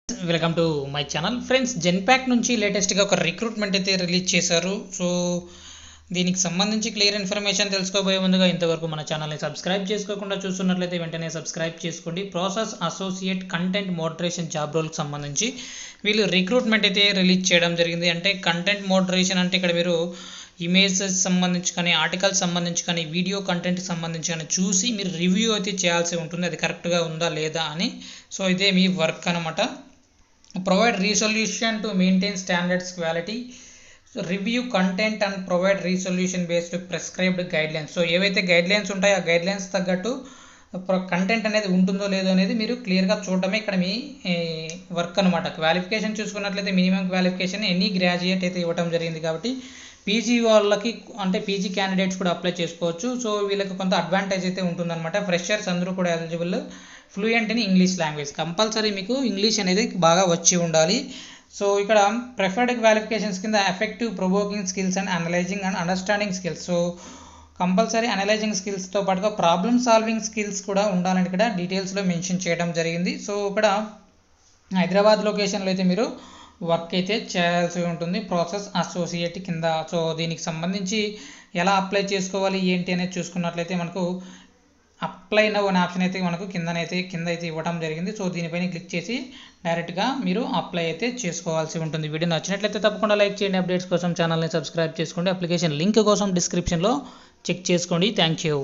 Welcome to my channel friends. Genpact నుంచి లేటెస్ట్గా ఒక రిక్రూట్మెంట్ అయితే రిలీజ్ చేశారు. సో దీనికి సంబంధించి క్లియర్ ఇన్ఫర్మేషన్ తెలుసుకోబోయే ముందుగా ఇంతవరకు మన ఛానల్ని సబ్స్క్రైబ్ చేసుకోకుండా చూస్తున్నట్లయితే వెంటనే సబ్స్క్రైబ్ చేసుకోండి. Process associate content moderation job రోల్కి సంబంధించి వీళ్ళు రిక్రూట్మెంట్ అయితే రిలీజ్ చేయడం జరిగింది. అంటే కంటెంట్ మోడరేషన్ అంటే ఇక్కడ మీరు ఇమేజెస్ సంబంధించి కానీ, ఆర్టికల్స్ సంబంధించి కానీ, వీడియో కంటెంట్కి సంబంధించి కానీ చూసి మీరు రివ్యూ అయితే చేయాల్సి ఉంటుంది, అది కరెక్ట్గా ఉందా లేదా అని. సో ఇదే మీ వర్క్ అనమాట. Provide resolution to maintain standards quality, so review content and provide resolution based prescribed guidelines. So ఏవైతే గైడ్లైన్స్ ఉంటాయో ఆ గైడ్లైన్స్ తగ్గట్టు కంటెంట్ అనేది ఉంటుందో లేదో అనేది మీరు క్లియర్గా చూడటమే ఇక్కడ మీ వర్క్ అనమాట. క్వాలిఫికేషన్ చూసుకున్నట్లయితే మినిమం క్వాలిఫికేషన్ ఎనీ గ్రాడ్యుయేట్ అయితే ఇవ్వడం జరిగింది కాబట్టి పీజీ వాళ్ళకి అంటే పీజీ క్యాండిడేట్స్ కూడా అప్లై చేసుకోవచ్చు. సో వీళ్ళకి కొంత అడ్వాంటేజ్ అయితే ఉంటుందన్నమాట. ఫ్రెషర్స్ అందరూ కూడా eligible. Fluent in English language, compulsory మీకు ఇంగ్లీష్ అనేది బాగా వచ్చి ఉండాలి. సో ఇక్కడ ప్రిఫర్డ్ క్వాలిఫికేషన్స్ కింద effective provoking skills and analysing and understanding skills. So compulsory analysing స్కిల్స్తో పాటుగా ప్రాబ్లమ్ సాల్వింగ్ స్కిల్స్ కూడా ఉండాలని ఇక్కడ డీటెయిల్స్లో మెన్షన్ చేయడం జరిగింది. సో ఇక్కడ హైదరాబాద్ లొకేషన్లో అయితే మీరు వర్క్ అయితే చేయాల్సి ఉంటుంది ప్రాసెస్ అసోసియేట్ కింద. సో దీనికి సంబంధించి ఎలా అప్లై చేసుకోవాలి ఏంటి అనేది చూసుకున్నట్లయితే మనకు అప్లై నౌ అనే ఆప్షన్ అయితే మనకు కింద అయితే ఇవ్వడం జరిగింది. సో దీనిపైన క్లిక్ చేసి డైరెక్ట్గా మీరు అప్లై అయితే చేసుకోవాల్సి ఉంటుంది. వీడియో నచ్చినట్లయితే తప్పకుండా లైక్ చేయండి. అప్డేట్స్ కోసం ఛానల్ని సబ్స్క్రైబ్ చేసుకోండి. అప్లికేషన్ లింక్ కోసం డిస్క్రిప్షన్లో చెక్ చేసుకోండి. Thank you.